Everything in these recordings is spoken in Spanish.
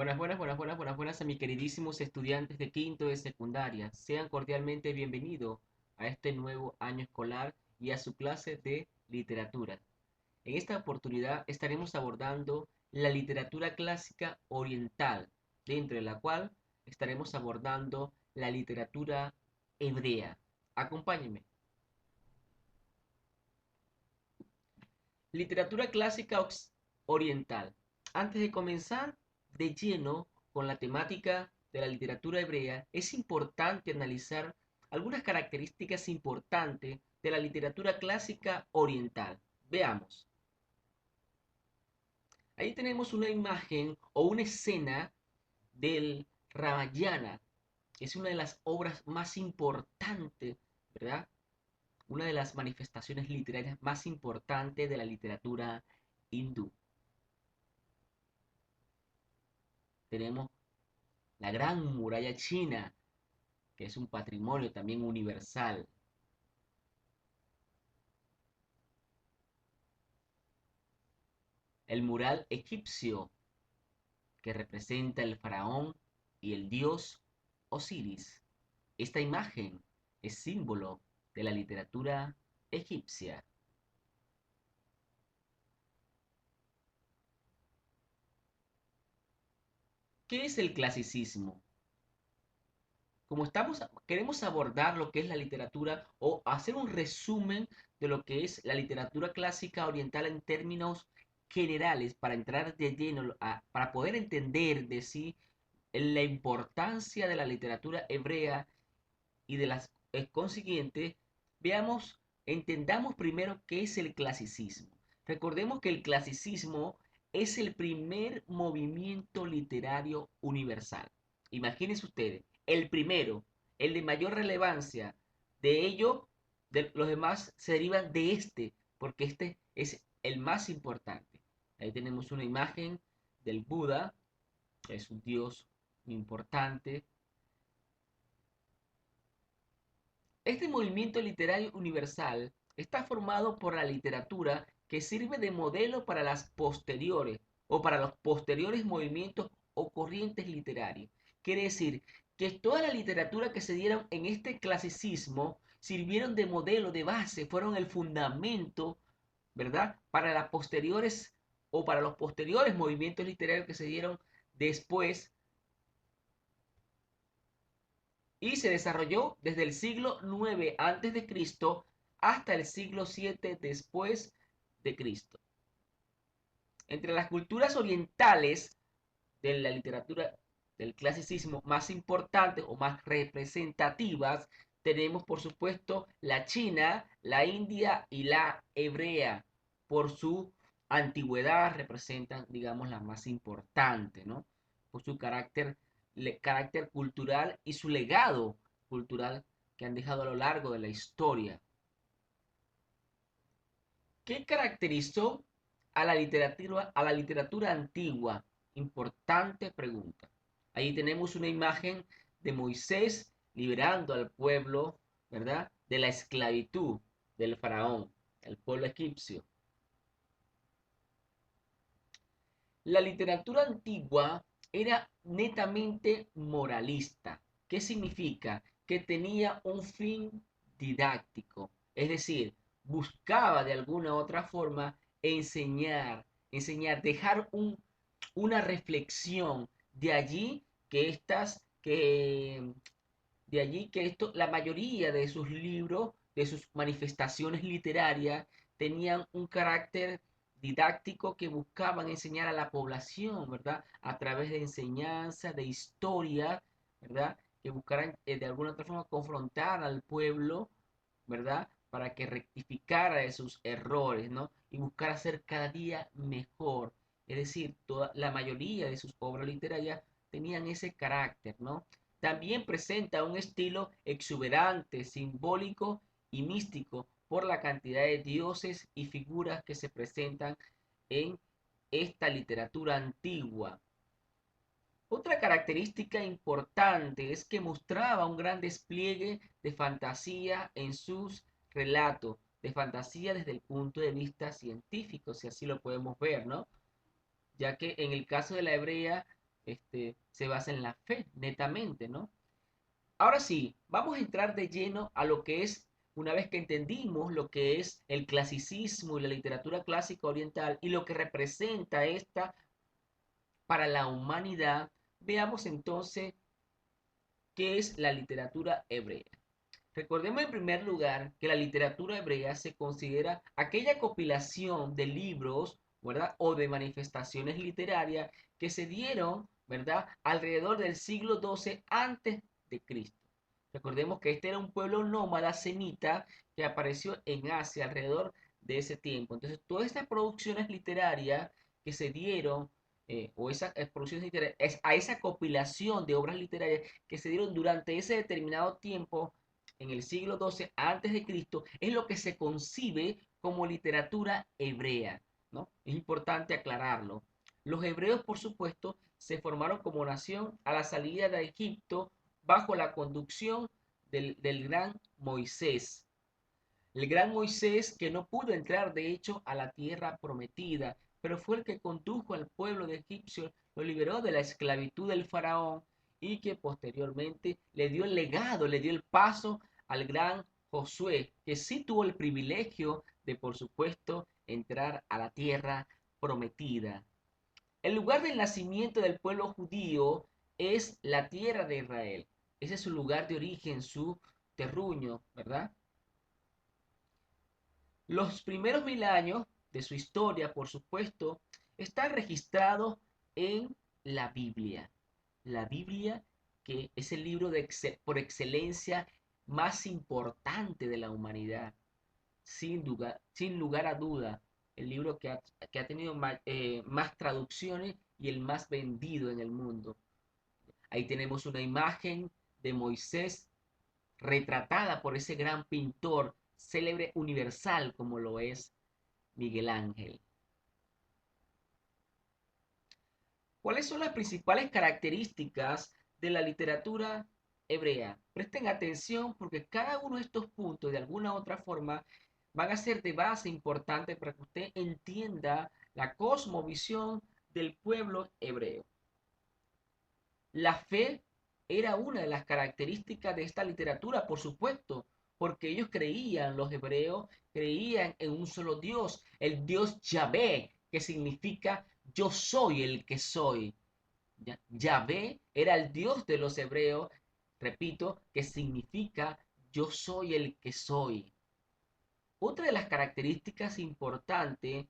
Buenas a mis queridísimos estudiantes de quinto de secundaria. Sean cordialmente bienvenidos a este nuevo año escolar y a su clase de literatura. En esta oportunidad estaremos abordando la literatura clásica oriental, dentro de la cual estaremos abordando la literatura hebrea. Acompáñenme. Literatura clásica oriental. Antes de comenzar de lleno con la temática de la literatura hebrea, es importante analizar algunas características importantes de la literatura clásica oriental. Veamos. Ahí tenemos una imagen o una escena del Ramayana. Es una de las obras más importantes, ¿verdad? Una de las manifestaciones literarias más importantes de la literatura hindú. Tenemos la Gran Muralla China, que es un patrimonio también universal. El mural egipcio, que representa el faraón y el dios Osiris. Esta imagen es símbolo de la literatura egipcia. ¿Qué es el clasicismo? Como queremos abordar lo que es la literatura o hacer un resumen de lo que es la literatura clásica oriental en términos generales para entrar de lleno, para poder entender de sí la importancia de la literatura hebrea y de las consiguientes, entendamos primero qué es el clasicismo. Recordemos que el clasicismo es el primer movimiento literario universal. Imagínense ustedes, el primero, el de mayor relevancia. De ello, los demás se derivan de este, porque este es el más importante. Ahí tenemos una imagen del Buda, que es un dios importante. Este movimiento literario universal está formado por la literatura que sirve de modelo para las posteriores o para los posteriores movimientos o corrientes literarias. Quiere decir que toda la literatura que se dieron en este clasicismo sirvieron de modelo, de base, fueron el fundamento, ¿verdad? Para las posteriores o para los posteriores movimientos literarios que se dieron después y se desarrolló desde el siglo IX antes de Cristo hasta el siglo VII después de Cristo. Entre las culturas orientales de la literatura del clasicismo más importantes o más representativas tenemos por supuesto la china, la india y la hebrea. Por su antigüedad representan, digamos, la más importante, ¿no? Por su carácter cultural y su legado cultural que han dejado a lo largo de la historia. ¿Qué caracterizó a la literatura antigua? Importante pregunta. Ahí tenemos una imagen de Moisés liberando al pueblo, ¿verdad? De la esclavitud del faraón, el pueblo egipcio. La literatura antigua era netamente moralista. ¿Qué significa? Que tenía un fin didáctico, es decir, buscaba de alguna u otra forma enseñar, dejar una reflexión. De allí que la mayoría de sus libros, de sus manifestaciones literarias, tenían un carácter didáctico que buscaban enseñar a la población, ¿verdad? A través de enseñanza, de historia, ¿verdad? Que buscaran de alguna otra forma confrontar al pueblo, ¿verdad? Para que rectificara de sus errores, ¿no? Y buscara ser cada día mejor. Es decir, la mayoría de sus obras literarias tenían ese carácter, ¿no? También presenta un estilo exuberante, simbólico y místico por la cantidad de dioses y figuras que se presentan en esta literatura antigua. Otra característica importante es que mostraba un gran despliegue de fantasía en sus relatos, de fantasía desde el punto de vista científico, si así lo podemos ver, ¿no? Ya que en el caso de la hebrea se basa en la fe, netamente, ¿no? Ahora sí, vamos a entrar de lleno a lo que es, una vez que entendimos lo que es el clasicismo y la literatura clásica oriental y lo que representa esta para la humanidad, veamos entonces qué es la literatura hebrea. Recordemos en primer lugar que la literatura hebrea se considera aquella compilación de libros, ¿verdad? O de manifestaciones literarias que se dieron, ¿verdad? Alrededor del siglo XII antes de Cristo. Recordemos que este era un pueblo nómada semita que apareció en Asia alrededor de ese tiempo. Entonces, todas estas producciones literarias que se dieron, o esas producciones literarias, a esa compilación de obras literarias que se dieron durante ese determinado tiempo, en el siglo XII antes de Cristo, es lo que se concibe como literatura hebrea, ¿no? Es importante aclararlo. Los hebreos, por supuesto, se formaron como nación a la salida de Egipto bajo la conducción del gran Moisés. El gran Moisés que no pudo entrar, de hecho, a la tierra prometida, pero fue el que condujo al pueblo de egipcio, lo liberó de la esclavitud del faraón y que posteriormente le dio el legado, le dio el paso al gran Josué, que sí tuvo el privilegio de, por supuesto, entrar a la tierra prometida. El lugar del nacimiento del pueblo judío es la tierra de Israel. Ese es su lugar de origen, su terruño, ¿verdad? Los primeros 1000 años de su historia, por supuesto, están registrados en la Biblia. La Biblia, que es el libro por excelencia más importante de la humanidad, sin lugar a duda, el libro que ha tenido más traducciones y el más vendido en el mundo. Ahí tenemos una imagen de Moisés retratada por ese gran pintor célebre universal como lo es Miguel Ángel. ¿Cuáles son las principales características de la literatura hebrea? Presten atención porque cada uno de estos puntos de alguna u otra forma van a ser de base importante para que usted entienda la cosmovisión del pueblo hebreo. La fe era una de las características de esta literatura, por supuesto, porque ellos creían, los hebreos creían en un solo Dios, el Dios Yahvé, que significa yo soy el que soy. Yahvé era el Dios de los hebreos, repito, que significa yo soy el que soy. Otra de las características importantes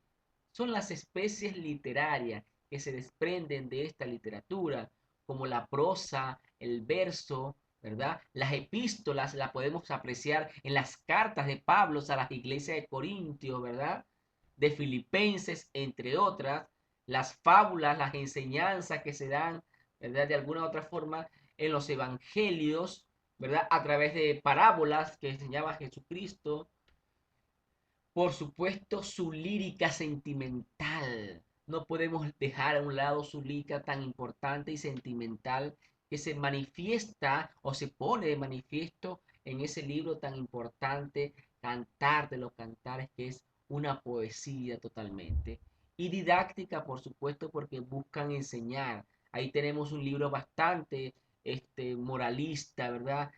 son las especies literarias que se desprenden de esta literatura, como la prosa, el verso, ¿verdad? Las epístolas las podemos apreciar en las cartas de Pablo a las iglesias de Corintios, ¿verdad? De Filipenses, entre otras, las fábulas, las enseñanzas que se dan, ¿verdad? De alguna u otra forma en los evangelios, ¿verdad? A través de parábolas que enseñaba Jesucristo, por supuesto, su lírica sentimental. No podemos dejar a un lado su lírica tan importante y sentimental que se manifiesta o se pone de manifiesto en ese libro tan importante, Cantar de los Cantares, que es una poesía totalmente. Y didáctica, por supuesto, porque buscan enseñar. Ahí tenemos un libro bastante moralista, ¿verdad?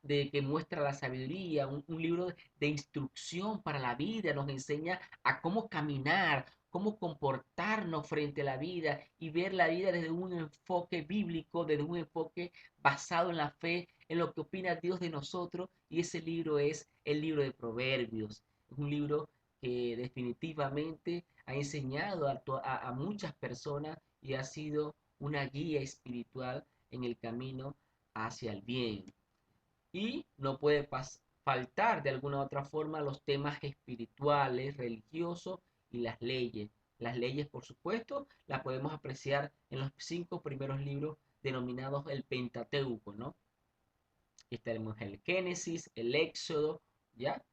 De que muestra la sabiduría, un libro de instrucción para la vida, nos enseña a cómo caminar, cómo comportarnos frente a la vida y ver la vida desde un enfoque bíblico, desde un enfoque basado en la fe, en lo que opina Dios de nosotros. Y ese libro es el libro de Proverbios. Es un libro que definitivamente ha enseñado a muchas personas y ha sido una guía espiritual en el camino hacia el bien. Y no puede faltar de alguna u otra forma los temas espirituales, religiosos y las leyes. Las leyes, por supuesto, las podemos apreciar en los 5 primeros libros denominados el Pentateuco, ¿no? Aquí tenemos el Génesis, el Éxodo, ¿ya?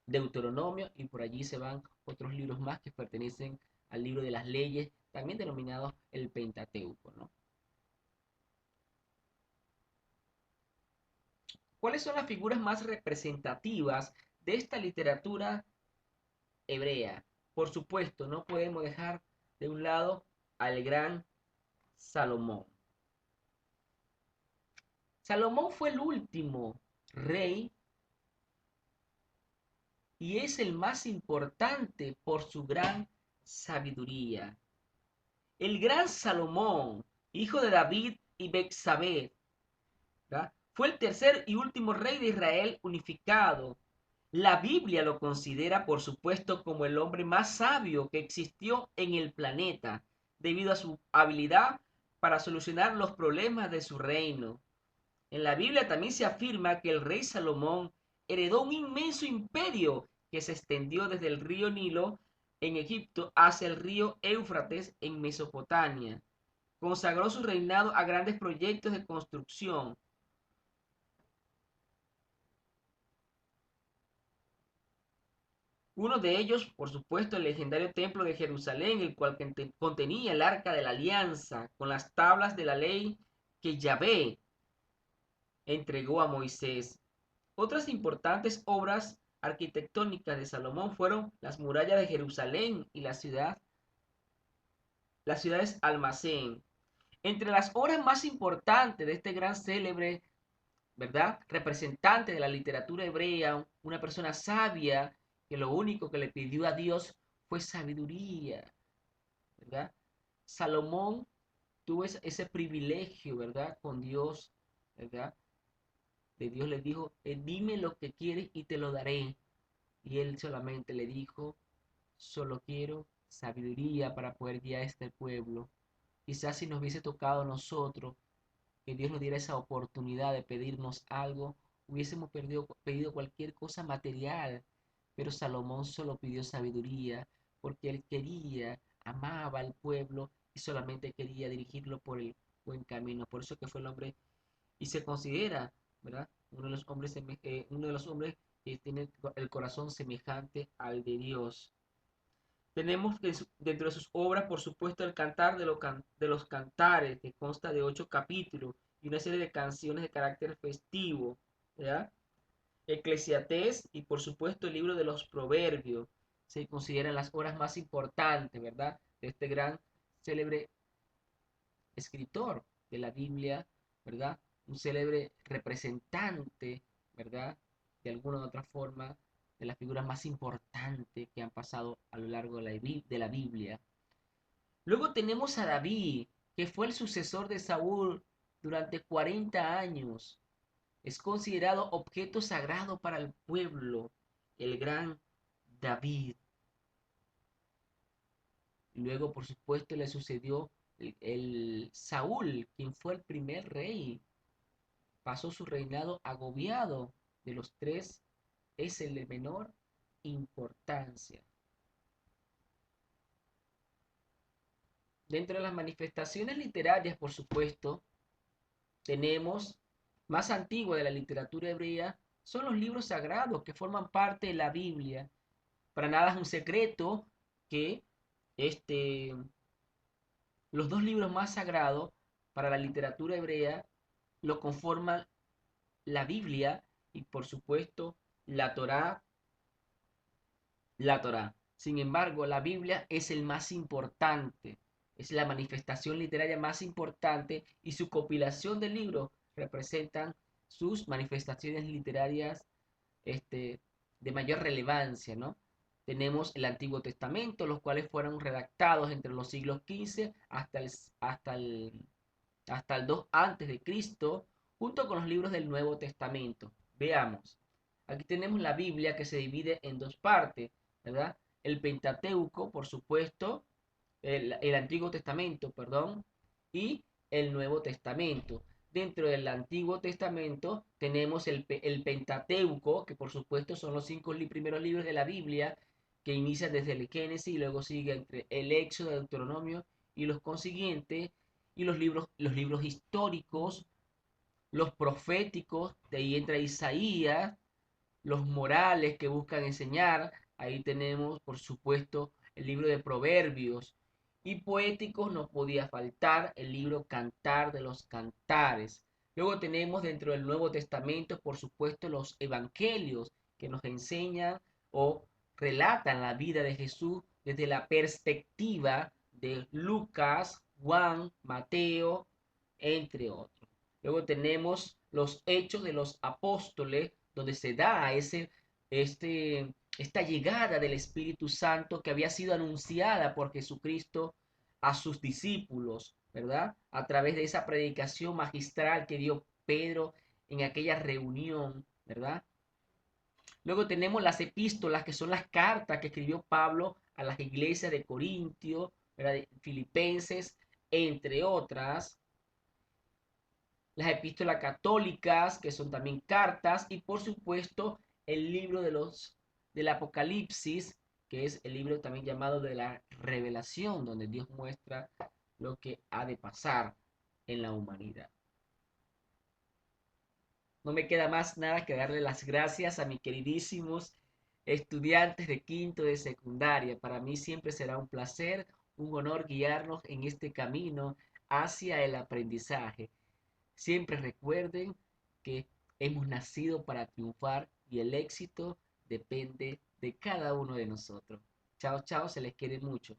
Deuteronomio, y por allí se van otros libros más que pertenecen al libro de las leyes, también denominados el Pentateuco, ¿no? ¿Cuáles son las figuras más representativas de esta literatura hebrea? Por supuesto, no podemos dejar de un lado al gran Salomón. Salomón fue el último rey y es el más importante por su gran sabiduría. El gran Salomón, hijo de David y Betsabé, ¿verdad? Fue el tercer y último rey de Israel unificado. La Biblia lo considera, por supuesto, como el hombre más sabio que existió en el planeta, debido a su habilidad para solucionar los problemas de su reino. En la Biblia también se afirma que el rey Salomón heredó un inmenso imperio que se extendió desde el río Nilo en Egipto hacia el río Éufrates en Mesopotamia. Consagró su reinado a grandes proyectos de construcción. Uno de ellos, por supuesto, el legendario templo de Jerusalén, el cual contenía el arca de la alianza con las tablas de la ley que Yahvé entregó a Moisés. Otras importantes obras arquitectónicas de Salomón fueron las murallas de Jerusalén y las ciudades almacén. Entre las obras más importantes de este gran célebre, ¿verdad? Representante de la literatura hebrea, una persona sabia que lo único que le pidió a Dios fue sabiduría, ¿verdad? Salomón tuvo ese privilegio, ¿verdad? Con Dios, ¿verdad? De Dios le dijo, dime lo que quieres y te lo daré. Y él solamente le dijo, solo quiero sabiduría para poder guiar a este pueblo. Quizás si nos hubiese tocado a nosotros, que Dios nos diera esa oportunidad de pedirnos algo, hubiésemos pedido cualquier cosa material. Pero Salomón solo pidió sabiduría porque él quería, amaba al pueblo y solamente quería dirigirlo por el buen camino. Por eso que fue el hombre y se considera, ¿verdad? Uno de los hombres que tiene el corazón semejante al de Dios. Tenemos que dentro de sus obras, por supuesto, el Cantar de los Cantares, que consta de 8 capítulos y una serie de canciones de carácter festivo, ¿verdad? Eclesiastés y, por supuesto, el libro de los Proverbios se consideran las obras más importantes, ¿verdad? De este gran célebre escritor de la Biblia, ¿verdad? Un célebre representante, ¿verdad? De alguna u otra forma, de las figuras más importantes que han pasado a lo largo de la Biblia. Luego tenemos a David, que fue el sucesor de Saúl durante 40 años. Es considerado objeto sagrado para el pueblo, el gran David. Luego, por supuesto, le sucedió el Saúl, quien fue el primer rey. Pasó su reinado agobiado. De los tres, es el de menor importancia. Dentro de las manifestaciones literarias, por supuesto, tenemos más antigua de la literatura hebrea, son los libros sagrados que forman parte de la Biblia. Para nada es un secreto que este, los dos libros más sagrados para la literatura hebrea lo conforman la Biblia y por supuesto la Torá. La Torá. Sin embargo, la Biblia es el más importante, es la manifestación literaria más importante y su compilación de libros representan sus manifestaciones literarias de mayor relevancia, ¿no? Tenemos el Antiguo Testamento, los cuales fueron redactados entre los siglos XV hasta el 2 antes de Cristo, junto con los libros del Nuevo Testamento. Veamos. Aquí tenemos la Biblia que se divide en dos partes, ¿verdad? El Pentateuco, por supuesto, el Antiguo Testamento, perdón, y el Nuevo Testamento. Dentro del Antiguo Testamento tenemos el Pentateuco, que por supuesto son los cinco primeros libros de la Biblia, que inician desde el Génesis y luego sigue entre el Éxodo, el Deuteronomio y los consiguientes, y los libros históricos, los proféticos, de ahí entra Isaías, los morales que buscan enseñar, ahí tenemos por supuesto el libro de Proverbios, y poéticos no podía faltar el libro Cantar de los Cantares. Luego tenemos dentro del Nuevo Testamento, por supuesto, los evangelios que nos enseñan o relatan la vida de Jesús desde la perspectiva de Lucas, Juan, Mateo, entre otros. Luego tenemos los hechos de los apóstoles, donde se da esta llegada del Espíritu Santo que había sido anunciada por Jesucristo a sus discípulos, ¿verdad? A través de esa predicación magistral que dio Pedro en aquella reunión, ¿verdad? Luego tenemos las epístolas, que son las cartas que escribió Pablo a las iglesias de Corintio, ¿verdad? De Filipenses, entre otras. Las epístolas católicas, que son también cartas, y por supuesto el libro del Apocalipsis, que es el libro también llamado de la revelación, donde Dios muestra lo que ha de pasar en la humanidad. No me queda más nada que darle las gracias a mis queridísimos estudiantes de quinto de secundaria. Para mí siempre será un placer, un honor guiarlos en este camino hacia el aprendizaje. Siempre recuerden que hemos nacido para triunfar y el éxito depende de cada uno de nosotros. Chao, chao, se les quiere mucho.